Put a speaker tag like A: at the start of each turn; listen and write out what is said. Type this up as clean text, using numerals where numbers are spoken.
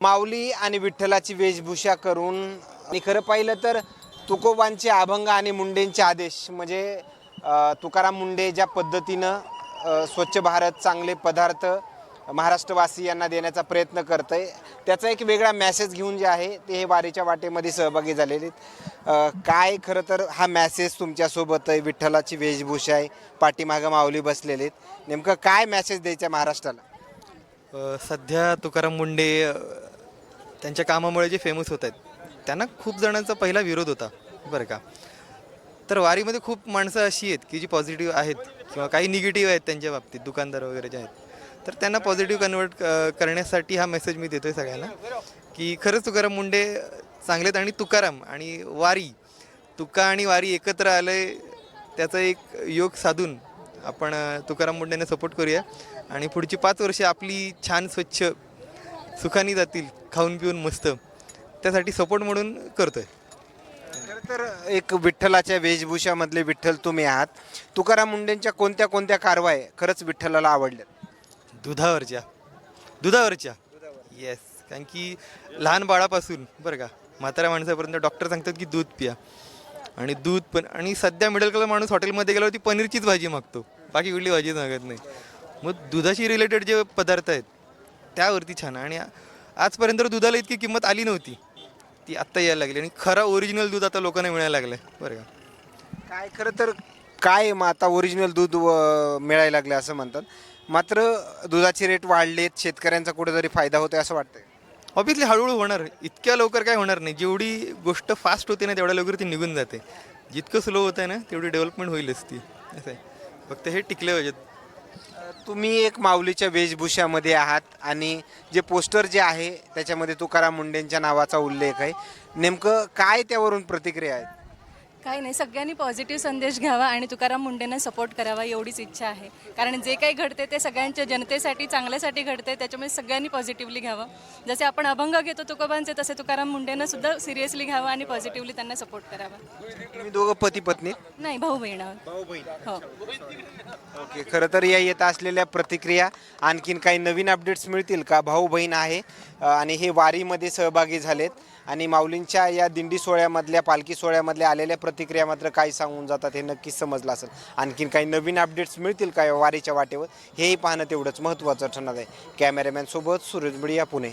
A: माऊली आणि विठ्ठलाची वेशभूषा करून आणि खरं पाहिलं तर तुकोबांचे अभंग आणि मुंडेंचे आदेश म्हणजे तुकाराम मुंडे ज्या पद्धतीनं स्वच्छ भारत चांगले पदार्थ महाराष्ट्रवासियांना देण्याचा प्रयत्न करत आहे त्याचा एक वेगळा मेसेज घेऊन जे आहे ते हे वारीच्या वाटेमध्ये सहभागी झालेले आहेत. काय खरं तर हा मेसेज तुमच्यासोबत आहे, विठ्ठलाची वेशभूषा आहे, पाठीमागं माऊली बसलेले आहेत, नेमकं काय मेसेज द्यायचा महाराष्ट्राला?
B: सध्या तुकाराम मुंडे त्यांच्या कामामुळे जे फेमस होत आहेत त्यांना खूप जणांचा पहिला विरोध होता बरं का. तर वारीमध्ये खूप माणसं अशी आहेत की जी पॉझिटिव्ह आहेत किंवा काही निगेटिव्ह आहेत त्यांच्या बाबतीत, दुकानदार वगैरे जे आहेत, तर त्यांना पॉझिटिव्ह कन्वर्ट करण्यासाठी हा मेसेज मी देतो आहे सगळ्यांना की खरंच तुकाराम मुंडे चांगलेत आणि तुकाराम आणि वारी, तुका आणि वारी एकत्र आलं आहे त्याचा एक योग साधून आपण तुकाराम मुंडेंना सपोर्ट करूया आणि पुढची 5 वर्षे आपली छान स्वच्छ सुखाने जातील, खाऊन पिऊन मस्त, त्यासाठी सपोर्ट म्हणून करतोय.
A: खरं तर एक विठ्ठलाच्या वेशभूषामधले विठ्ठल तुम्ही आहात. तुकाराम मुंडेंच्या कोणत्या कोणत्या कारवाया खरंच विठ्ठलाला आवडल्या?
B: दुधावरच्या येस, कारण की लहान बाळापासून बरं का म्हाताऱ्या माणसापर्यंत डॉक्टर सांगतात की दूध पिया, आणि दूध पण, आणि सध्या मिडल क्लास माणूस हॉटेलमध्ये गेल्यावर ती पनीरचीच भाजी मागतो, बाकी कुठली भाजी मागत नाही. मग दुधाशी रिलेटेड जे पदार्थ आहेत त्यावरती छान, आणि आजपर्यंत दुधाला इतकी किंमत आली नव्हती, ती आत्ता यायला लागली, आणि खरा ओरिजिनल दूध आता लोकांना मिळायला लागलं आहे बरं का.
A: काय खरं तर काय मग आता ओरिजिनल दूध मिळायला लागले असं म्हणतात, मात्र दुधाचे रेट वाढलेत, शेतकऱ्यांचा कुठेतरी फायदा होतोय असं वाटतंय?
B: ऑब्विसली हळूहळू होणार, इतक्या लवकर काय होणार नाही. जेवढी गोष्ट फास्ट होते ना तेवढ्या लवकर ती निघून जाते, जितकं स्लो होतं आहे ना तेवढी डेव्हलपमेंट होईलच ती, असं आहे. फक्त हे टिकले पाहिजेत.
A: तुम्ही एक माऊलीच्या वेशभूषामध्ये आहात आणि जे पोस्टर जे आहे त्याच्यामध्ये तुकाराम मुंडेंच्या नावाचा उल्लेख आहे, नेमकं काय त्यावरून प्रतिक्रिया आहेत?
C: काही नाही, सगळ्यांनी पॉझिटिव्ह संदेश घ्यावा आणि तुकाराम मुंडेंना सपोर्ट करावा एवढीच इच्छा आहे. कारण जे काही घडते ते सगळ्यांच्या जनतेसाठी चांगल्यासाठी घडते, त्याच्यामुळे सगळ्यांनी पॉझिटिव्हली घ्यावं. जसे आपण अभंग घेतो तुकोबांचे, तसे तुकाराम मुंडेंना सुद्धा सिरियसली घ्यावं आणि पॉझिटिव्हली त्यांना सपोर्ट करावा.
A: तुम्ही दोघं पती पत्नी?
C: नाही, भाऊ बहीण आहोत.
A: भाऊ बहीण.
C: हो.
A: ओके, खरं तर या येत असलेल्या प्रतिक्रिया आणखीन काही नवीन अपडेट्स मिळतील का? भाऊ बहीण आहे आणि हे वारीमध्ये सहभागी झालेत आणि माऊलींच्या या दिंडी सोहळ्यामधल्या, पालखी सोहळ्यामधल्या आलेल्या प्रतिक्रिया मात्र काय सांगून जातात हे नक्कीच समजलं असेल. आणखीन काही नवीन अपडेट्स मिळतील का या वारीच्या वाटेवर, हेही पाहणं तेवढंच महत्त्वाचं ठरणार आहे. कॅमेरामॅन सोबत सुरेश बडिया, पुणे.